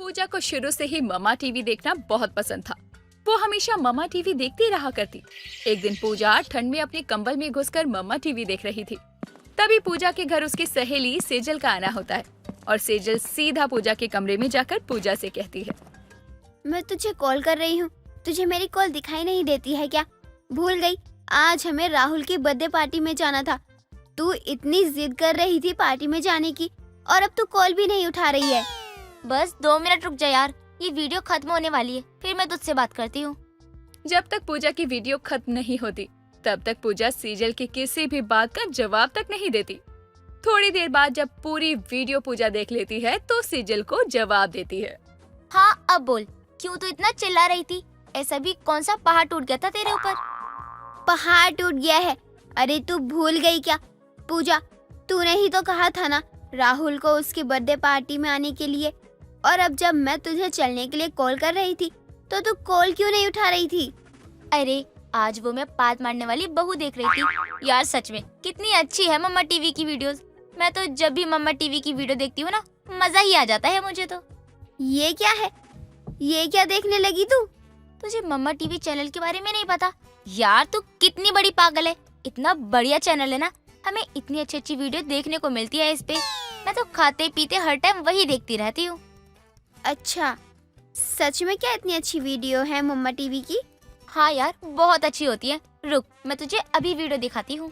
पूजा को शुरू से ही मम्मा टीवी देखना बहुत पसंद था। वो हमेशा मम्मा टीवी देखती रहा करती। एक दिन पूजा ठंड में अपने कंबल में घुसकर मम्मा टीवी देख रही थी। तभी पूजा के घर उसकी सहेली सेजल का आना होता है और सेजल सीधा पूजा के कमरे में जाकर पूजा से कहती है, मैं तुझे कॉल कर रही हूँ, तुझे मेरी कॉल दिखाई नहीं देती है क्या? भूल गई, आज हमें राहुल की बर्थडे पार्टी में जाना था। तू इतनी जिद कर रही थी पार्टी में जाने की और अब तू कॉल भी नहीं उठा रही है। बस 2 मिनट रुक जा यार, ये वीडियो खत्म होने वाली है, फिर मैं तुझसे बात करती हूँ। जब तक पूजा की वीडियो खत्म नहीं होती तब तक पूजा सेजल की किसी भी बात का जवाब तक नहीं देती। थोड़ी देर बाद जब पूरी वीडियो पूजा देख लेती है तो सेजल को जवाब देती है। हाँ अब बोल, क्यों तू इतना चिल्ला रही थी? ऐसा भी कौन सा पहाड़ टूट गया था तेरे ऊपर? पहाड़ टूट गया है? अरे तू भूल गई क्या? पूजा, तूने ही तो कहा था ना राहुल को उसकी बर्थडे पार्टी में आने के लिए, और अब जब मैं तुझे चलने के लिए कॉल कर रही थी तो तू कॉल क्यों नहीं उठा रही थी? अरे आज वो मैं पात मारने वाली बहू देख रही थी। यार सच में कितनी अच्छी है मम्मा टीवी की वीडियोस। मैं तो जब भी मम्मा टीवी की वीडियो देखती हूँ ना, मजा ही आ जाता है मुझे तो। ये क्या है? ये क्या देखने लगी तू? तुझे मम्मा टीवी चैनल के बारे में नहीं पता? यार तू कितनी बड़ी पागल है। इतना बढ़िया चैनल है ना, हमें इतनी अच्छी अच्छी वीडियो देखने को मिलती है इस पे। मैं तो खाते पीते हर टाइम वही देखती रहती हूँ। अच्छा, सच में क्या इतनी अच्छी वीडियो है मम्मा टीवी की? हाँ यार बहुत अच्छी होती है। रुक, मैं तुझे अभी वीडियो दिखाती हूँ।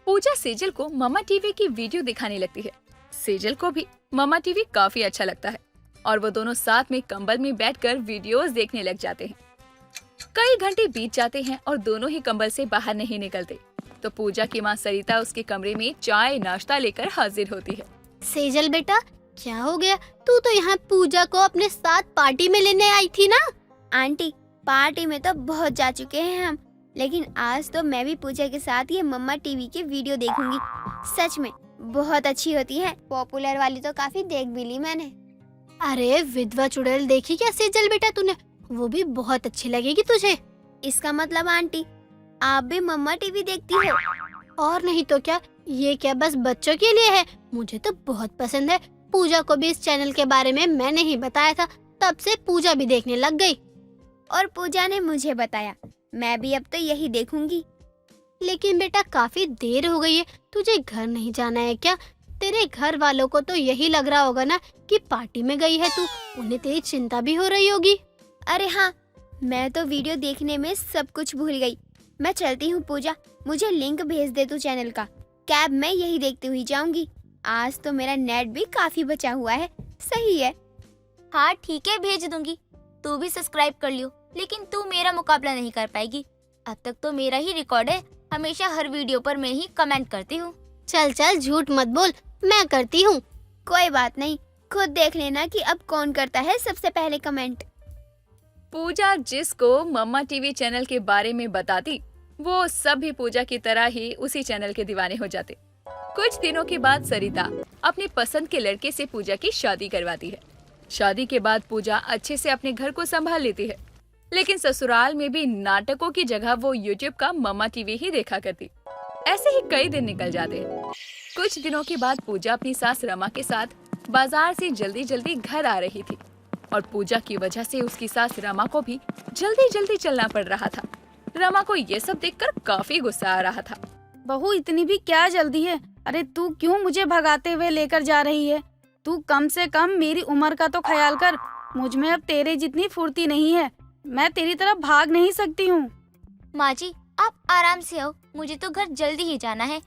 पूजा सेजल को मम्मा टीवी की वीडियो दिखाने लगती है। सेजल को भी मम्मा टीवी काफी अच्छा लगता है और वो दोनों साथ में कंबल में बैठकर वीडियोस देखने लग जाते हैं। कई घंटे बीत जाते हैं और दोनों ही कंबल से बाहर नहीं निकलते। तो पूजा की माँ सरिता उसके कमरे में चाय नाश्ता लेकर हाजिर होती है। सेजल बेटा, क्या हो गया? तू तो यहाँ पूजा को अपने साथ पार्टी में लेने आई थी ना? आंटी, पार्टी में तो बहुत जा चुके हैं हम, लेकिन आज तो मैं भी पूजा के साथ ये मम्मा टीवी की वीडियो देखूंगी। सच में बहुत अच्छी होती है। पॉपुलर वाली तो काफी देख भी ली मैंने। अरे विधवा चुड़ैल देखी क्या सेजल बेटा तूने? वो भी बहुत अच्छी लगेगी तुझे। इसका मतलब आंटी आप भी मम्मा टीवी देखती हो? और नहीं तो क्या, ये क्या बस बच्चों के लिए है? मुझे तो बहुत पसंद है। पूजा को भी इस चैनल के बारे में मैंने ही बताया था, तब से पूजा भी देखने लग गई। और पूजा ने मुझे बताया, मैं भी अब तो यही देखूंगी। लेकिन बेटा काफी देर हो गई है, तुझे घर नहीं जाना है क्या? तेरे घर वालों को तो यही लग रहा होगा ना कि पार्टी में गई है तू, उन्हें तेरी चिंता भी हो रही होगी। अरे हाँ, मैं तो वीडियो देखने में सब कुछ भूल गई। मैं चलती हूँ पूजा, मुझे लिंक भेज दे तू चैनल का। कैब में यही देखती हुई जाऊंगी। आज तो मेरा नेट भी काफी बचा हुआ है। सही है। हाँ ठीक है, भेज दूंगी। तू भी सब्सक्राइब कर लियो, लेकिन तू मेरा मुकाबला नहीं कर पाएगी। अब तक तो मेरा ही रिकॉर्ड है, हमेशा हर वीडियो पर मैं ही कमेंट करती हूँ। चल चल झूठ मत बोल, मैं करती हूँ। कोई बात नहीं, खुद देख लेना कि अब कौन करता है सबसे पहले कमेंट। पूजा जिसको मम्मा टीवी चैनल के बारे में बताती, वो सब भी पूजा की तरह ही उसी चैनल के दीवाने हो जाते। कुछ दिनों के बाद सरिता अपनी पसंद के लड़के से पूजा की शादी करवाती है। शादी के बाद पूजा अच्छे से अपने घर को संभाल लेती है, लेकिन ससुराल में भी नाटकों की जगह वो यूट्यूब का मम्मा टीवी ही देखा करती। ऐसे ही कई दिन निकल जाते हैं। कुछ दिनों के बाद पूजा अपनी सास रमा के साथ बाजार से जल्दी जल्दी घर आ रही थी और पूजा की वजह से उसकी सास रमा को भी जल्दी जल्दी चलना पड़ रहा था। रमा को ये सब देखकर काफी गुस्सा आ रहा था। बहू, इतनी भी क्या जल्दी है? अरे तू क्यों मुझे भगाते हुए लेकर जा रही है? तू कम से कम मेरी उम्र का तो ख्याल कर। मुझ में अब तेरे जितनी फुर्ती नहीं है, मैं तेरी तरफ भाग नहीं सकती हूँ। माँ जी आप आराम से आओ, मुझे तो घर जल्दी ही जाना है।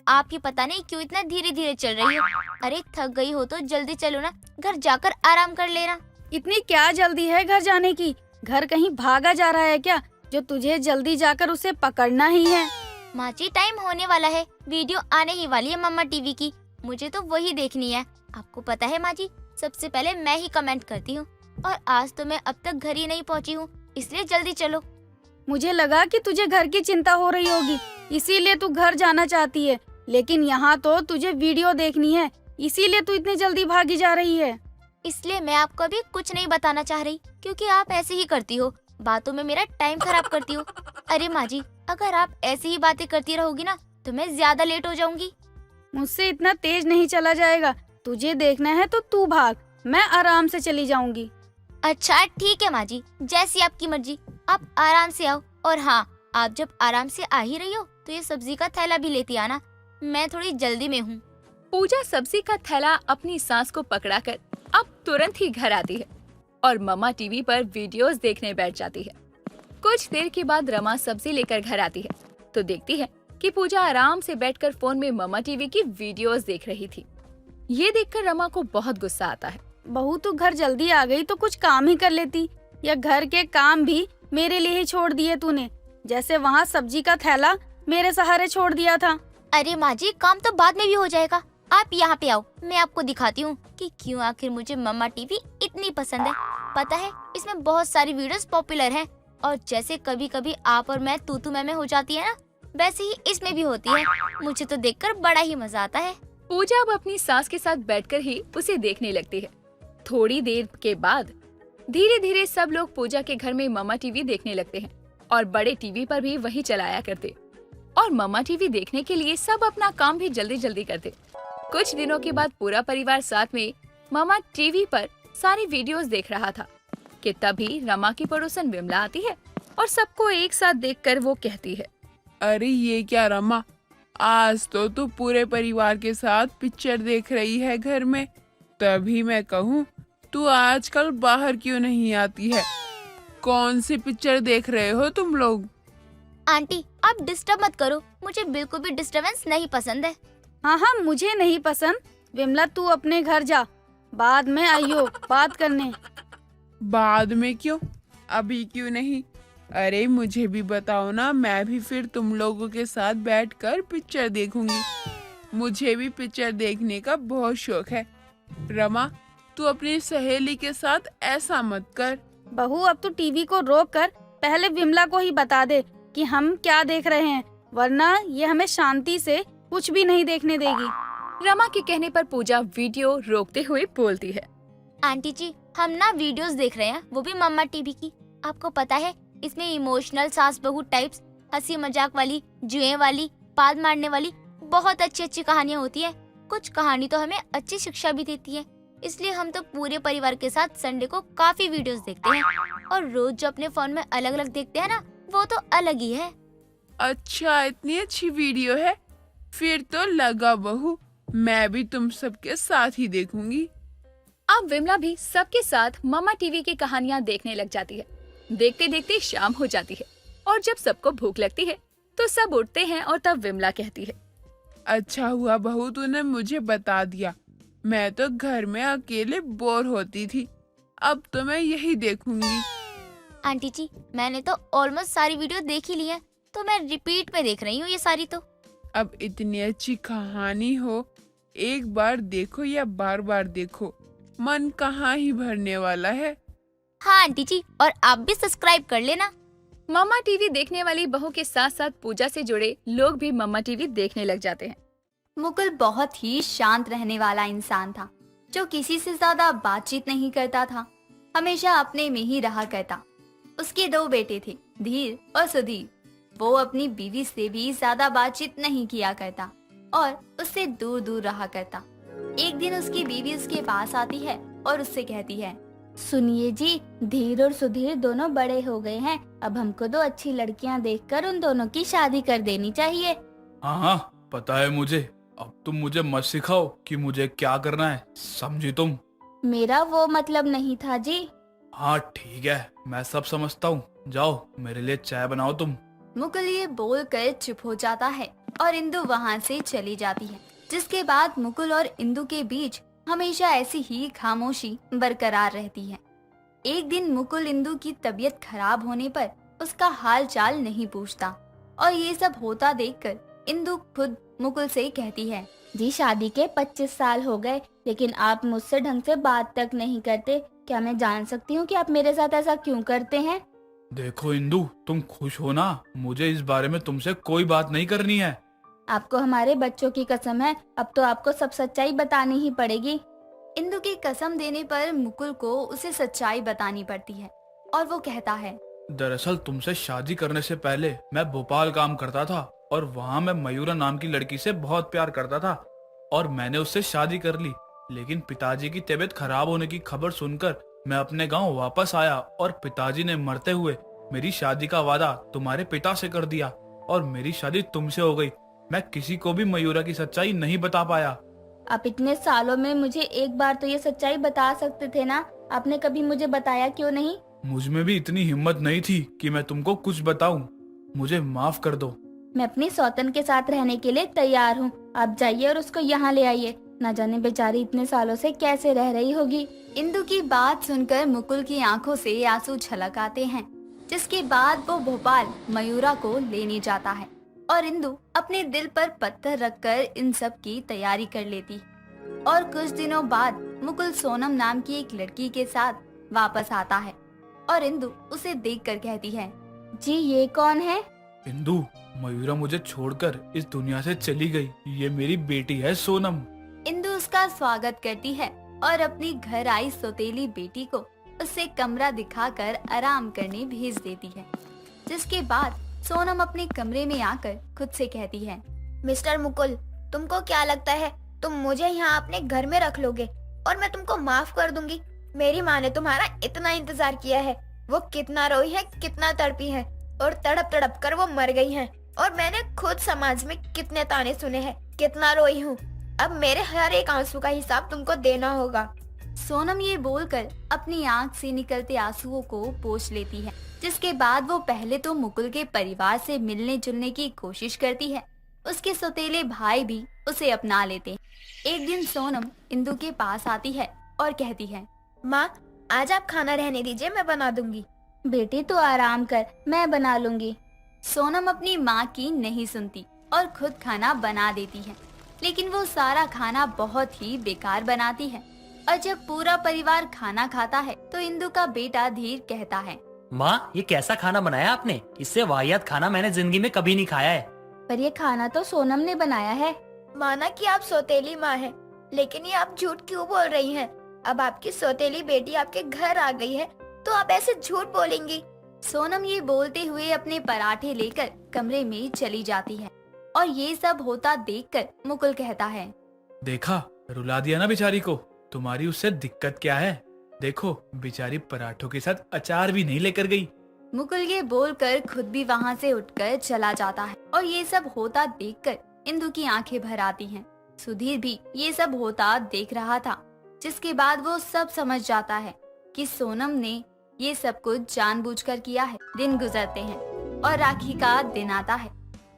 आप ही पता नहीं क्यों इतना धीरे धीरे चल रही हो। अरे थक गई हो तो जल्दी चलो ना, घर जाकर आराम कर लेना। इतनी क्या जल्दी है घर जाने की? घर कहीं भागा जा रहा है क्या, जो तुझे जल्दी जाकर उसे पकड़ना ही है? माँ जी टाइम होने वाला है, वीडियो आने ही वाली है मम्मा टीवी की, मुझे तो वही देखनी है। आपको पता है माँ जी, सबसे पहले मैं ही कमेंट करती हूँ, और आज तो मैं अब तक घर ही नहीं पहुँची हूँ, इसलिए जल्दी चलो। मुझे लगा कि तुझे घर की चिंता हो रही होगी, इसीलिए तू घर जाना चाहती है, लेकिन यहाँ तो तुझे वीडियो देखनी है, इसीलिए तू इतनी जल्दी भागी जा रही है। इसलिए मैं आपको अभी कुछ नहीं बताना चाह रही, क्योंकि आप ऐसे ही करती हो, बातों में मेरा टाइम खराब करती हो। अरे माँ जी, अगर आप ऐसी ही बातें करती रहोगी ना तो मैं ज्यादा लेट हो जाऊंगी। मुझसे इतना तेज नहीं चला जाएगा, तुझे देखना है तो तू भाग, मैं आराम से चली जाऊंगी। अच्छा ठीक है माँ जी, जैसी आपकी मर्जी, आप आराम से आओ। और हाँ, आप जब आराम से आ ही रही हो तो ये सब्जी का थैला भी लेती आना, मैं थोड़ी जल्दी में हूँ। पूजा सब्जी का थैला अपनी सांस को पकड़ाकर अब तुरंत ही घर आती है और मम्मा टीवी पर वीडियोस देखने बैठ जाती है। कुछ देर के बाद रमा सब्जी लेकर घर आती है तो देखती है कि पूजा आराम से बैठकर फोन में मम्मा टीवी की वीडियोस देख रही थी। ये देखकर रमा को बहुत गुस्सा आता है। बहू तू घर जल्दी आ गई तो कुछ काम ही कर लेती, या घर के काम भी मेरे लिए ही छोड़ दिए तूने, जैसे वहाँ सब्जी का थैला मेरे सहारे छोड़ दिया था। अरे माँ जी, काम तो बाद में भी हो जाएगा, आप यहाँ पे आओ, मैं आपको दिखाती हूँ कि क्यों आखिर मुझे मम्मा टीवी इतनी पसंद है। पता है, इसमें बहुत सारी वीडियोस पॉपुलर हैं और जैसे कभी कभी आप और मैं तू मैं हो जाती है ना, वैसे ही इसमें भी होती है। मुझे तो देखकर बड़ा ही मजा आता है। पूजा अब अपनी सास के साथ बैठकर ही उसे देखने लगती है। थोड़ी देर के बाद धीरे धीरे सब लोग पूजा के घर में मम्मा टीवी देखने लगते हैं और बड़े टीवी पर भी वही चलाया करते और मम्मा टीवी देखने के लिए सब अपना काम भी जल्दी जल्दी करते। कुछ दिनों के बाद पूरा परिवार साथ में मम्मा टीवी पर सारी वीडियोस देख रहा था कि तभी रमा की पड़ोसन विमला आती है और सबको एक साथ देखकर वो कहती है, अरे ये क्या रमा, आज तो तू पूरे परिवार के साथ पिक्चर देख रही है घर में। तभी मैं कहूँ तू आजकल बाहर क्यों नहीं आती है। कौन सी पिक्चर देख रहे हो तुम लोग? आंटी, आप डिस्टर्ब मत करो, मुझे बिल्कुल भी डिस्टरबेंस नहीं पसंद है। हाँ हाँ, मुझे नहीं पसंद। विमला तू अपने घर जा, बाद में आइयो बात करने। बाद में क्यों, अभी क्यों नहीं? अरे मुझे भी बताओ ना, मैं भी फिर तुम लोगों के साथ बैठकर पिक्चर देखूंगी। मुझे भी पिक्चर देखने का बहुत शौक है। रमा, तू अपनी सहेली के साथ ऐसा मत कर। बहू अब तू टीवी को रोक कर पहले विमला को ही बता दे कि हम क्या देख रहे हैं, वरना ये हमें शांति से कुछ भी नहीं देखने देगी। रमा के कहने पर पूजा वीडियो रोकते हुए बोलती है, आंटी जी, हम ना वीडियोस देख रहे हैं, वो भी मम्मा टीवी की। आपको पता है, इसमें इमोशनल सास बहू टाइप्स, हंसी मजाक वाली, जुए वाली, पाद मारने वाली बहुत अच्छी अच्छी कहानियाँ होती है। कुछ कहानी तो हमें अच्छी शिक्षा भी देती है। इसलिए हम तो पूरे परिवार के साथ संडे को काफी वीडियोस देखते हैं और रोज जो अपने फोन में अलग अलग देखते हैं ना, वो तो अलग ही है। अच्छा, इतनी अच्छी वीडियो है, फिर तो लगा बहू, मैं भी तुम सबके साथ ही देखूंगी। अब विमला भी सबके साथ मम्मा टीवी की कहानियां देखने लग जाती है। देखते देखते शाम हो जाती है और जब सबको भूख लगती है तो सब उठते हैं और तब विमला कहती है, अच्छा हुआ बहू तूने मुझे बता दिया, मैं तो घर में अकेले बोर होती थी। अब तो मैं यही देखूंगी। आंटी जी, मैंने तो ऑलमोस्ट सारी वीडियो देख ही ली है, तो मैं रिपीट में देख रही हूँ ये सारी। तो अब इतनी अच्छी कहानी हो, एक बार देखो या बार बार देखो, मन कहाँ ही भरने वाला है। हाँ आंटी जी, और आप भी सब्सक्राइब कर लेना। मम्मा टीवी देखने वाली बहू के साथ साथ पूजा से जुड़े लोग भी मम्मा टीवी देखने लग जाते हैं। मुकुल बहुत ही शांत रहने वाला इंसान था, जो किसी से ज्यादा बातचीत नहीं करता था, हमेशा अपने में ही रहा करता। उसके 2 बेटे थे, धीर और सुधीर। वो अपनी बीवी से भी ज्यादा बातचीत नहीं किया करता और उससे दूर दूर रहा करता। एक दिन उसकी बीवी उसके पास आती है और उससे कहती है, सुनिए जी, धीर और सुधीर दोनों बड़े हो गए हैं, अब हमको 2 अच्छी लड़कियां देखकर उन दोनों की शादी कर देनी चाहिए। हाँ, पता है मुझे। अब तुम मुझे मत सिखाओ कि मुझे क्या करना है, समझी तुम? मेरा वो मतलब नहीं था जी। हाँ ठीक है, मैं सब समझता हूँ। जाओ, मेरे लिए चाय बनाओ तुम। मुकुल ये बोल कर चुप हो जाता है और इंदु वहाँ से चली जाती है, जिसके बाद मुकुल और इंदु के बीच हमेशा ऐसी ही खामोशी बरकरार रहती है। एक दिन मुकुल इंदु की तबीयत खराब होने पर उसका हाल चाल नहीं पूछता और ये सब होता देखकर इंदु खुद मुकुल से कहती है, जी शादी के 25 साल हो गए, लेकिन आप मुझसे ढंग से बात तक नहीं करते। क्या मैं जान सकती हूँ कि आप मेरे साथ ऐसा क्यों करते हैं? देखो इंदु, तुम खुश हो ना, मुझे इस बारे में तुमसे कोई बात नहीं करनी है। आपको हमारे बच्चों की कसम है, अब तो आपको सब सच्चाई बतानी ही पड़ेगी। इंदु की कसम देने पर मुकुल को उसे सच्चाई बतानी पड़ती है और वो कहता है, दरअसल तुमसे शादी करने से पहले मैं भोपाल काम करता था और वहाँ मैं मयूरा नाम की लड़की से बहुत प्यार करता था और मैंने उससे शादी कर ली। लेकिन पिताजी की तबीयत खराब होने की खबर सुनकर मैं अपने गांव वापस आया और पिताजी ने मरते हुए मेरी शादी का वादा तुम्हारे पिता से कर दिया और मेरी शादी तुमसे हो गई। मैं किसी को भी मयूरा की सच्चाई नहीं बता पाया। आप इतने सालों में मुझे एक बार तो ये सच्चाई बता सकते थे ना, आपने कभी मुझे बताया क्यों नहीं? मुझ में भी इतनी हिम्मत नहीं थी कि मैं तुमको कुछ बताऊं। मुझे माफ कर दो। मैं अपनी सौतन के साथ रहने के लिए तैयार हूँ। आप जाइए और उसको यहाँ ले आइए। न जाने बेचारी इतने सालों से कैसे रह रही होगी। इंदु की बात सुनकर मुकुल की आंखों से आंसू छलक आते हैं, जिसके बाद वो भोपाल मयूरा को लेने जाता है और इंदु अपने दिल पर पत्थर रखकर इन सब की तैयारी कर लेती। और कुछ दिनों बाद मुकुल सोनम नाम की एक लड़की के साथ वापस आता है और इंदु उसे देखकर कहती है, जी ये कौन है? इंदु, मयूरा मुझे छोड़कर इस दुनिया से चली गई। ये मेरी बेटी है सोनम। इंदु उसका स्वागत करती है और अपनी घर आई सौतेली बेटी को उसे कमरा दिखाकर आराम करने भेज देती है। जिसके बाद सोनम अपने कमरे में आकर खुद से कहती है, मिस्टर मुकुल, तुमको क्या लगता है तुम मुझे यहाँ अपने घर में रख लोगे और मैं तुमको माफ कर दूंगी? मेरी माँ ने तुम्हारा इतना इंतजार किया है। वो कितना रोई है, कितना तड़पी है और तड़प तड़प कर वो मर गई है। और मैंने खुद समाज में कितने ताने सुने हैं, कितना रोई हूँ। अब मेरे हर एक आंसू का हिसाब तुमको देना होगा। सोनम ये बोलकर अपनी आंख से निकलते आंसुओं को पोंछ लेती है। जिसके बाद वो पहले तो मुकुल के परिवार से मिलने जुलने की कोशिश करती है। उसके सौतेले भाई भी उसे अपना लेते हैं। एक दिन सोनम इंदु के पास आती है और कहती है, माँ, आज आप खाना रहने दीजिए, मैं बना दूंगी। बेटी तो आराम कर, मैं बना लूंगी। सोनम अपनी माँ की नहीं सुनती और खुद खाना बना देती है। लेकिन वो सारा खाना बहुत ही बेकार बनाती है। और जब पूरा परिवार खाना खाता है तो इंदु का बेटा धीर कहता है, माँ, ये कैसा खाना बनाया आपने? इससे वाहियात खाना मैंने जिंदगी में कभी नहीं खाया है। पर ये खाना तो सोनम ने बनाया है। माना कि आप सौतेली माँ हैं, लेकिन ये आप झूठ क्यों बोल रही हैं? अब आपकी सौतेली बेटी आपके घर आ गई है तो आप ऐसे झूठ बोलेंगी? सोनम ये बोलते हुए अपने पराठे लेकर कमरे में चली जाती है। और ये सब होता देखकर मुकुल कहता है, देखा, रुला दिया ना बेचारी को। तुम्हारी उससे दिक्कत क्या है? देखो, बेचारी पराठों के साथ अचार भी नहीं लेकर गई। मुकुल ये बोलकर खुद भी वहाँ से उठकर चला जाता है। और ये सब होता देखकर इंदु की आंखें भर आती हैं। सुधीर भी ये सब होता देख रहा था। जिसके बाद वो सब समझ जाता है कि सोनम ने ये सब कुछ जानबूझकर किया है। दिन गुजरते हैं और राखी का दिन आता है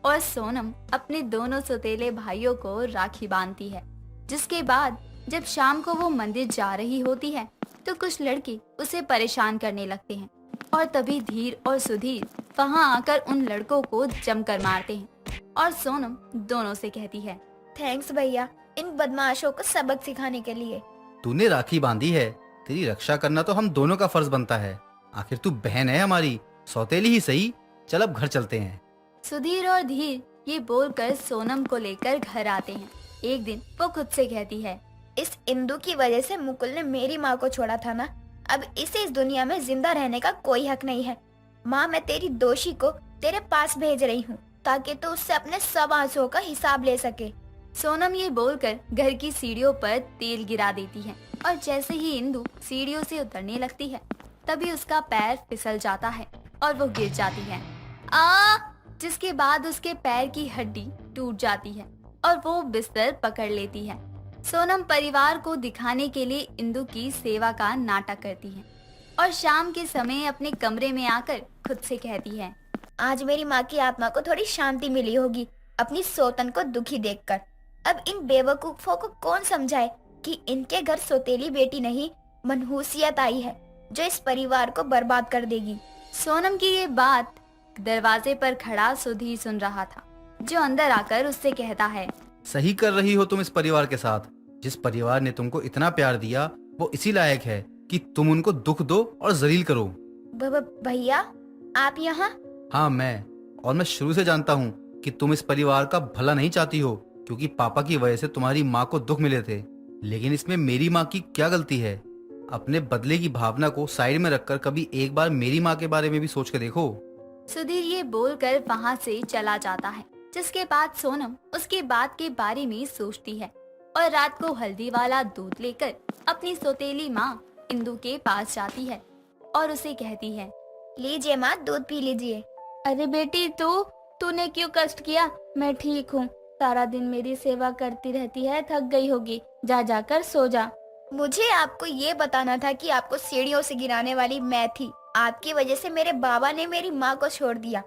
और सोनम अपने दोनों सौतेले भाइयों को राखी बांधती है। जिसके बाद जब शाम को वो मंदिर जा रही होती है तो कुछ लड़के उसे परेशान करने लगते हैं। और तभी धीर और सुधीर वहाँ आकर उन लड़कों को जमकर मारते हैं। और सोनम दोनों से कहती है, थैंक्स भैया, इन बदमाशों को सबक सिखाने के लिए। तूने राखी बांधी है, तेरी रक्षा करना तो हम दोनों का फर्ज बनता है। आखिर तू बहन है हमारी, सौतेली ही सही। चल अब घर चलते हैं। सुधीर और धीर ये बोलकर सोनम को लेकर घर आते हैं। एक दिन वो खुद से कहती है, इस इंदु की वजह से मुकुल ने मेरी माँ को छोड़ा था ना। अब इसे इस दुनिया में जिंदा रहने का कोई हक नहीं है। माँ, मैं तेरी दोषी को तेरे पास भेज रही हूँ ताकि तू उससे अपने सब आंसुओं का हिसाब ले सके। सोनम ये बोलकर घर की सीढ़ियों पर तेल गिरा देती है। और जैसे ही इंदु सीढ़ियों से उतरने लगती है तभी उसका पैर फिसल जाता है और वो गिर जाती है। जिसके बाद उसके पैर की हड्डी टूट जाती है और वो बिस्तर पकड़ लेती है। सोनम परिवार को दिखाने के लिए इंदु की सेवा का नाटक करती है और शाम के समय अपने कमरे में आकर खुद से कहती है, आज मेरी माँ की आत्मा को थोड़ी शांति मिली होगी अपनी सौतन को दुखी देखकर। अब इन बेवकूफों को कौन समझाए कि इनके घर सौतेली बेटी नहीं, मनहूसियत आई है जो इस परिवार को बर्बाद कर देगी। सोनम की ये बात दरवाजे पर खड़ा सुधीर सुन रहा था, जो अंदर आकर उससे कहता है, सही कर रही हो तुम इस परिवार के साथ। जिस परिवार ने तुमको इतना प्यार दिया वो इसी लायक है कि तुम उनको दुख दो और जलील करो। भैया, आप यहाँ? हाँ, मैं शुरू से जानता हूँ कि तुम इस परिवार का भला नहीं चाहती हो, क्योंकि पापा की वजह से तुम्हारी माँ को दुख मिले थे। लेकिन इसमें मेरी माँ की क्या गलती है? अपने बदले की भावना को साइड में रखकर कभी एक बार मेरी माँ के बारे में भी सोच के देखो। सुधीर ये बोलकर वहाँ से चला जाता है। जिसके बाद सोनम उसके बात के बारे में सोचती है और रात को हल्दी वाला दूध लेकर अपनी सौतेली माँ इंदु के पास जाती है और उसे कहती है, लीजिए माँ, दूध पी लीजिए। अरे बेटी तूने क्यों कष्ट किया? मैं ठीक हूँ। सारा दिन मेरी सेवा करती रहती है, थक गई होगी। जाकर सो जा। मुझे आपको ये बताना था कि आपको सीढ़ियों से गिराने वाली मैं थी। आपकी वजह से मेरे बाबा ने मेरी माँ को छोड़ दिया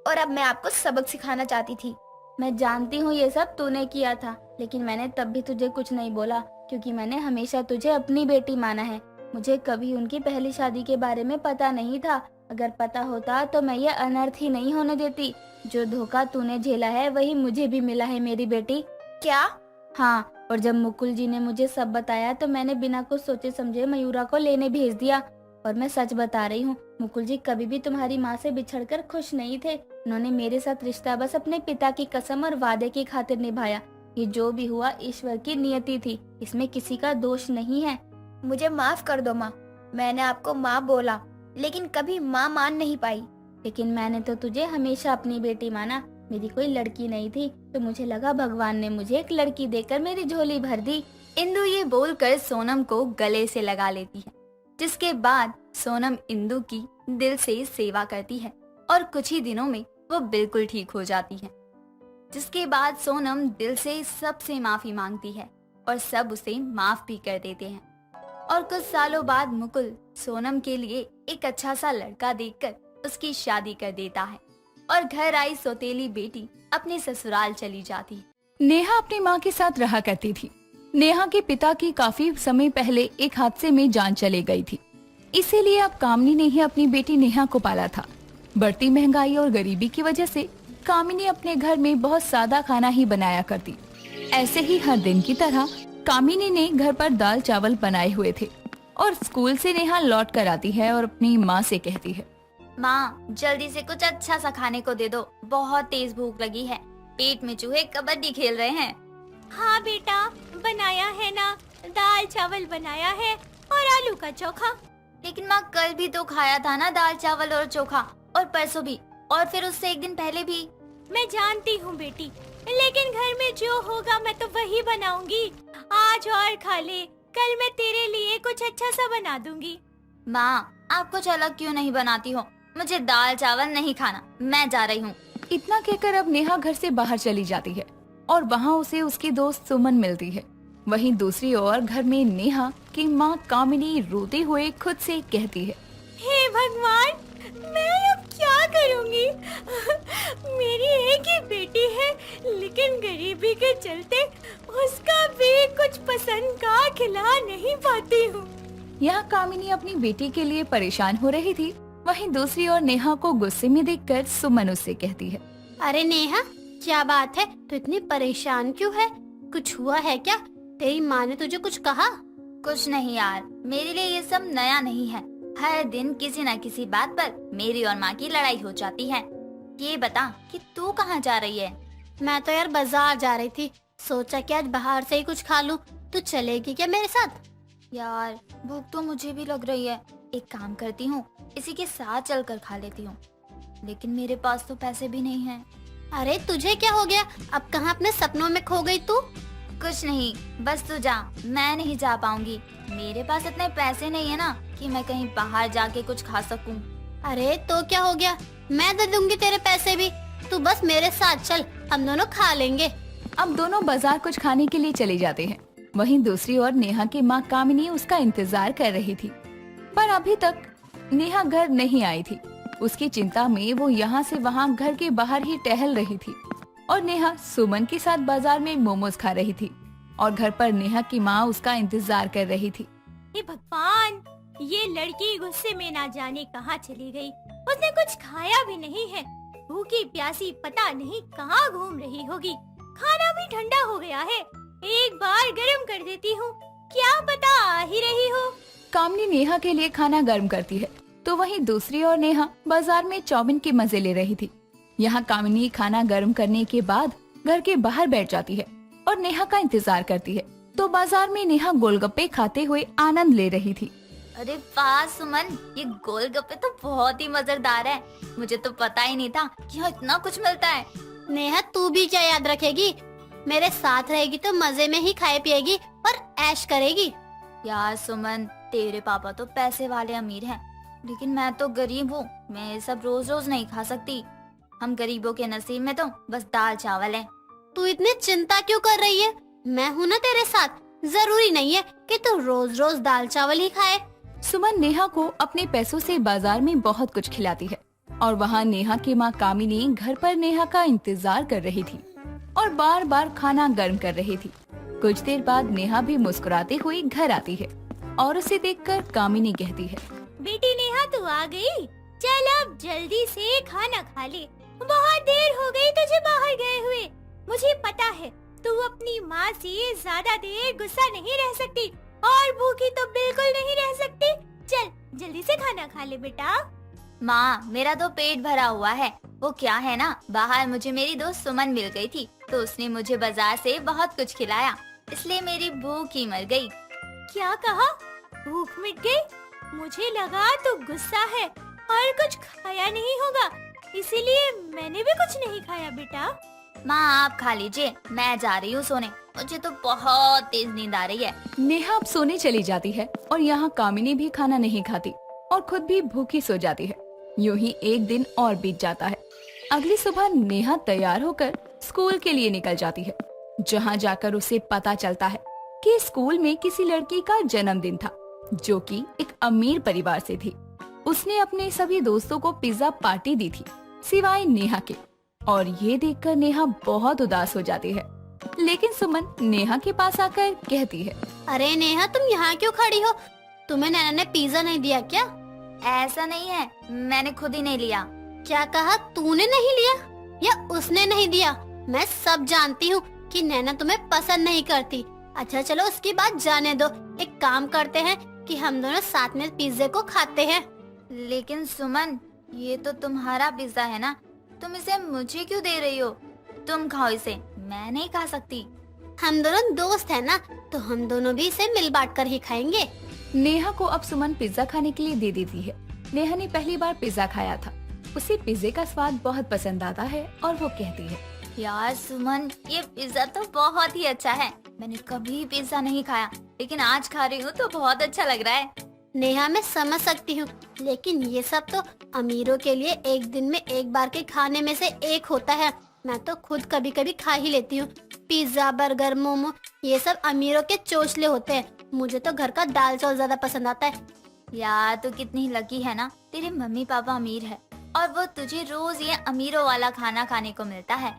और अब मैं आपको सबक सिखाना चाहती थी। मैं जानती हूँ ये सब तूने किया था, लेकिन मैंने तब भी तुझे कुछ नहीं बोला क्योंकि मैंने हमेशा तुझे अपनी बेटी माना है। मुझे कभी उनकी पहली शादी के बारे में पता नहीं था। अगर पता होता तो मैं ये अनर्थ ही नहीं होने देती। जो धोखा तूने झेला है वही मुझे भी मिला है मेरी बेटी। क्या? हाँ, और जब मुकुल जी ने मुझे सब बताया तो मैंने बिना कुछ सोचे समझे मयूरा को लेने भेज दिया। और मैं सच बता रही हूँ, मुकुल जी कभी भी तुम्हारी माँ से बिछड़कर खुश नहीं थे। उन्होंने मेरे साथ रिश्ता बस अपने पिता की कसम और वादे की खातिर निभाया। ये जो भी हुआ ईश्वर की नियति थी, इसमें किसी का दोष नहीं है। मुझे माफ कर दो माँ, मैंने आपको माँ बोला लेकिन कभी माँ मान नहीं पाई। लेकिन मैंने तो तुझे हमेशा अपनी बेटी माना। मेरी कोई लड़की नहीं थी तो मुझे लगा भगवान ने मुझे एक लड़की देकर मेरी झोली भर दी। इंदु ये बोलकर सोनम को गले से लगा लेती है, जिसके बाद सोनम इंदु की दिल से सेवा करती है और कुछ ही दिनों में वो बिल्कुल ठीक हो जाती है। जिसके बाद सोनम दिल से सबसे माफी मांगती है और सब उसे माफ भी कर देते हैं। और कुछ सालों बाद मुकुल सोनम के लिए एक अच्छा सा लड़का देखकर उसकी शादी कर देता है और घर आई सौतेली बेटी अपने ससुराल चली जाती है। नेहा अपनी माँ के साथ रहा करती थी। नेहा के पिता की काफी समय पहले एक हादसे में जान चली गई थी, इसीलिए अब कामिनी ने ही अपनी बेटी नेहा को पाला था। बढ़ती महंगाई और गरीबी की वजह से कामिनी अपने घर में बहुत सादा खाना ही बनाया करती। ऐसे ही हर दिन की तरह कामिनी ने घर पर दाल चावल बनाए हुए थे और स्कूल से नेहा लौट कर आती है और अपनी माँ से कहती है, माँ जल्दी से कुछ अच्छा सा खाने को दे दो, बहुत तेज भूख लगी है। पेट में चूहे कबड्डी खेल रहे हैं। हाँ बेटा, बनाया है ना, दाल चावल बनाया है और आलू का चोखा। लेकिन माँ कल भी तो खाया था ना दाल चावल और चोखा, और परसों भी, और फिर उससे एक दिन पहले भी। मैं जानती हूँ बेटी, लेकिन घर में जो होगा मैं तो वही बनाऊंगी। आज और खा ले, कल मैं तेरे लिए कुछ अच्छा सा बना दूंगी। माँ आप कुछ अलग क्यों नहीं बनाती हो? मुझे दाल चावल नहीं खाना, मैं जा रही हूँ। इतना कहकर अब नेहा घर से बाहर चली जाती है और वहाँ उसे उसकी दोस्त सुमन मिलती है। वहीं दूसरी ओर घर में नेहा की माँ कामिनी रोते हुए खुद से कहती है, हे भगवान, मैं अब क्या करूँगी? मेरी एक ही बेटी है, लेकिन गरीबी के चलते उसका भी कुछ पसंद का खिला नहीं पाती हूँ। यहाँ कामिनी अपनी बेटी के लिए परेशान हो रही थी। वहीं दूसरी ओर नेहा को गुस्से में देखकर सुमन उससे कहती है, अरे नेहा, क्या बात है, तू इतनी परेशान क्यों है? कुछ हुआ है क्या? तेरी माँ ने तुझे कुछ कहा? कुछ नहीं यार, मेरे लिए ये सब नया नहीं है। हर दिन किसी न किसी बात पर मेरी और माँ की लड़ाई हो जाती है। ये बता कि तू कहाँ जा रही है? मैं तो यार बाजार जा रही थी, सोचा कि आज बाहर से ही कुछ खा लूं। तू चलेगी क्या मेरे साथ? यार भूख तो मुझे भी लग रही है, एक काम करती हूँ, इसी के साथ चलकर खा लेती हूँ। लेकिन मेरे पास तो पैसे भी नहीं हैं। अरे तुझे क्या हो गया? अब कहाँ अपने सपनों में खो गई तू? कुछ नहीं, बस तू जा, मैं नहीं जा पाऊंगी। मेरे पास इतने पैसे नहीं है ना कि मैं कहीं बाहर जाके कुछ खा सकूं। अरे तो क्या हो गया, मैं दे दूंगी तेरे पैसे भी। तू बस मेरे साथ चल, हम दोनों खा लेंगे। अब दोनों बाजार कुछ खाने के लिए चले जाते हैं। वहीं दूसरी ओर नेहा की माँ कामिनी उसका इंतजार कर रही थी, पर अभी तक नेहा घर नहीं आई थी। उसकी चिंता में वो यहाँ से वहाँ घर के बाहर ही टहल रही थी और नेहा सुमन के साथ बाजार में मोमोज खा रही थी और घर पर नेहा की माँ उसका इंतजार कर रही थी। हे भगवान, ये लड़की गुस्से में ना जाने कहाँ चली गई। उसने कुछ खाया भी नहीं है, भूखी प्यासी पता नहीं कहाँ घूम रही होगी। खाना भी ठंडा हो गया है, एक बार गर्म कर देती हूँ, क्या पता आ ही रही हो। कामिनी नेहा के लिए खाना गर्म करती है तो वहीं दूसरी ओर नेहा बाजार में चाउमीन के मजे ले रही थी। यहाँ कामिनी खाना गर्म करने के बाद घर के बाहर बैठ जाती है और नेहा का इंतजार करती है। तो बाजार में नेहा गोलगप्पे खाते हुए आनंद ले रही थी। अरे वाह सुमन, ये गोलगप्पे तो बहुत ही मजेदार है। मुझे तो पता ही नहीं था कि यहाँ इतना कुछ मिलता है। नेहा तू भी क्या याद रखेगी? मेरे साथ रहेगी तो मजे में ही खाए पिएगी और ऐश करेगी। यार सुमन, तेरे पापा तो पैसे वाले अमीर हैं, लेकिन मैं तो गरीब हूँ। मैं ये सब रोज रोज नहीं खा सकती। हम गरीबों के नसीब में तो बस दाल चावल है। तू इतनी चिंता क्यों कर रही है? मैं हूँ ना तेरे साथ। जरूरी नहीं है कि तू रोज रोज दाल चावल ही खाए। सुमन नेहा को अपने पैसों से बाजार में बहुत कुछ खिलाती है और वहाँ नेहा की माँ कामिनी घर पर नेहा का इंतजार कर रही थी और बार बार खाना गर्म कर रही थी। कुछ देर बाद नेहा भी मुस्कुराती हुई घर आती है और उसे देखकर कामिनी कहती है, बेटी नेहा तू आ गई। चल अब जल्दी से खाना खा ले। बहुत देर हो गई तुझे बाहर गए हुए। मुझे पता है तू अपनी माँ से ज्यादा देर गुस्सा नहीं रह सकती और भूखी तो बिल्कुल नहीं रह सकती। चल जल्दी से खाना खा ले बेटा। माँ, मेरा तो पेट भरा हुआ है। वो क्या है ना, बाहर मुझे मेरी दोस्त सुमन मिल गई थी, तो उसने मुझे बाजार से बहुत कुछ खिलाया, इसलिए मेरी भूख ही मर गई। क्या कहा? भूख मिट गई? मुझे लगा तू गुस्सा है और कुछ खाया नहीं होगा, इसीलिए मैंने भी कुछ नहीं खाया बेटा। माँ आप खा लीजिए, मैं जा रही हूँ सोने। मुझे तो बहुत तेज नींद आ रही है। नेहा अब सोने चली जाती है और यहाँ कामिनी भी खाना नहीं खाती और खुद भी भूखी सो जाती है। यूं ही एक दिन और बीत जाता है। अगली सुबह नेहा तैयार होकर स्कूल के लिए निकल जाती है, जहाँ जाकर उसे पता चलता है कि स्कूल में किसी लड़की का जन्मदिन था जो कि एक अमीर परिवार से थी। उसने अपने सभी दोस्तों को पिज्जा पार्टी दी थी सिवाय नेहा के, और ये देखकर नेहा बहुत उदास हो जाती है। लेकिन सुमन नेहा के पास आकर कहती है, अरे नेहा तुम यहाँ क्यों खड़ी हो? तुम्हें नैना ने पिज्जा नहीं दिया क्या? ऐसा नहीं है, मैंने खुद ही नहीं लिया। क्या कहा? तूने नहीं लिया या उसने नहीं दिया? मैं सब जानती हूँ कि नैना तुम्हें पसंद नहीं करती। अच्छा चलो उसकी बात जाने दो। एक काम करते हैं कि हम दोनों साथ में पिज्जे को खाते हैं। लेकिन सुमन, ये तो तुम्हारा पिज्जा है ना, तुम इसे मुझे क्यों दे रही हो? तुम खाओ इसे, मैं नहीं खा सकती। हम दोनों दोस्त हैं ना, तो हम दोनों भी इसे मिल बांट कर ही खाएंगे। नेहा को अब सुमन पिज्जा खाने के लिए दे देती है। नेहा ने पहली बार पिज्जा खाया था, उसे पिज्जे का स्वाद बहुत पसंद आता है और वो कहती है, यार सुमन, ये पिज्जा तो बहुत ही अच्छा है। मैंने कभी पिज्जा नहीं खाया, लेकिन आज खा रही हूँ तो बहुत अच्छा लग रहा है। नेहा मैं समझ सकती हूँ, लेकिन ये सब तो अमीरों के लिए एक दिन में एक बार के खाने में से एक होता है। मैं तो खुद कभी कभी खा ही लेती हूँ। पिज्जा, बर्गर, मोमो, ये सब अमीरों के चोचले होते हैं। मुझे तो घर का दाल चावल ज्यादा पसंद आता है। यार तू कितनी लकी है ना, तेरे मम्मी पापा अमीर है और वो तुझे रोज ये अमीरों वाला खाना खाने को मिलता है,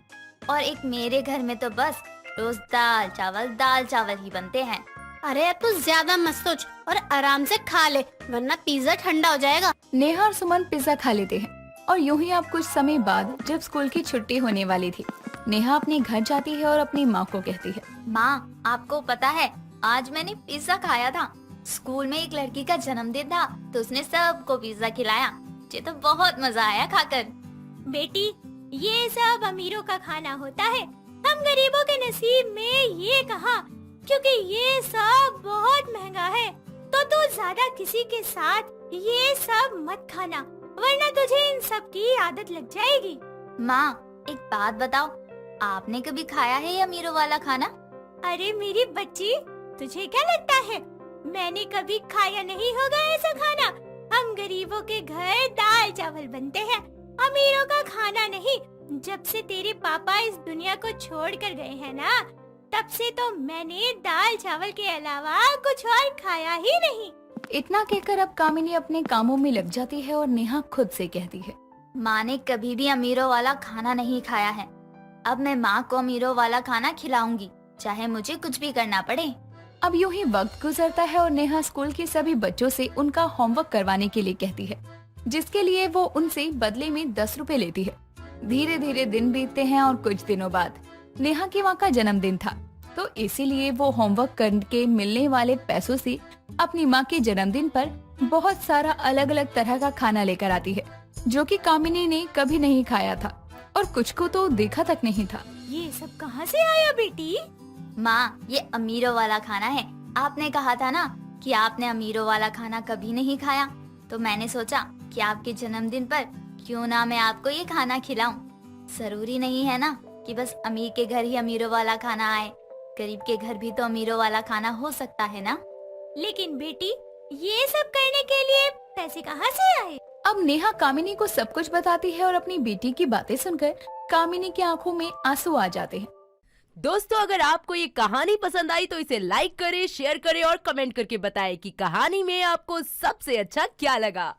और एक मेरे घर में तो बस रोज दाल चावल ही बनते हैं। अरे अब तू ज्यादा मत सोच और आराम से खा ले, वरना पिज्जा ठंडा हो जाएगा। नेहा और सुमन पिज्जा खा लेते हैं और यूं ही अब कुछ समय बाद जब स्कूल की छुट्टी होने वाली थी, नेहा अपने घर जाती है और अपनी माँ को कहती है, माँ आपको पता है, आज मैंने पिज्जा खाया था। स्कूल में एक लड़की का जन्मदिन था, तो उसने सबको पिज्जा खिलाया। मुझे तो बहुत मजा आया खाकर। बेटी ये सब अमीरों का खाना होता है, हम गरीबों के नसीब में ये कहाँ, क्योंकि ये सब बहुत महंगा है। तो तू ज्यादा किसी के साथ ये सब मत खाना, वरना तुझे इन सब की आदत लग जाएगी। माँ एक बात बताओ, आपने कभी खाया है ये अमीरों वाला खाना? अरे मेरी बच्ची, तुझे क्या लगता है मैंने कभी खाया नहीं होगा ऐसा खाना? हम गरीबों के घर दाल चावल बनते हैं, अमीरों का खाना नहीं। जब से तेरे पापा इस दुनिया को छोड़ कर गए हैं ना, तब से तो मैंने दाल चावल के अलावा कुछ और खाया ही नहीं। इतना कहकर अब कामिनी अपने कामों में लग जाती है और नेहा खुद से कहती है, माँ ने कभी भी अमीरों वाला खाना नहीं खाया है। अब मैं माँ को अमीरों वाला खाना खिलाऊंगी, चाहे मुझे कुछ भी करना पड़े। अब यूं ही वक्त गुजरता है और नेहा स्कूल के सभी बच्चों से उनका होमवर्क करवाने के लिए कहती है, जिसके लिए वो उनसे बदले में 10 रुपए लेती है। धीरे धीरे दिन बीतते हैं और कुछ दिनों बाद नेहा की माँ का जन्मदिन था, तो इसीलिए वो होमवर्क करके मिलने वाले पैसों से अपनी माँ के जन्मदिन पर बहुत सारा अलग अलग तरह का खाना लेकर आती है, जो कि कामिनी ने कभी नहीं खाया था और कुछ को तो देखा तक नहीं था। ये सब कहाँ से आया बेटी? माँ ये अमीरों वाला खाना है। आपने कहा था ना कि आपने अमीरों वाला खाना कभी नहीं खाया, तो मैंने सोचा कि आपके जन्मदिन पर क्यों ना मैं आपको ये खाना खिलाऊं। जरूरी नहीं है ना कि बस अमीर के घर ही अमीरों वाला खाना आए। गरीब के घर भी तो अमीरों वाला खाना हो सकता है ना। लेकिन बेटी, ये सब करने के लिए पैसे कहाँ से आए? अब नेहा कामिनी को सब कुछ बताती है और अपनी बेटी की बातें सुनकर कामिनी की आंखों में आंसू आ जाते हैं। दोस्तों, अगर आपको ये कहानी पसंद आई तो इसे लाइक करें, शेयर करें और कमेंट करके बताएं कि कहानी में आपको सबसे अच्छा क्या लगा।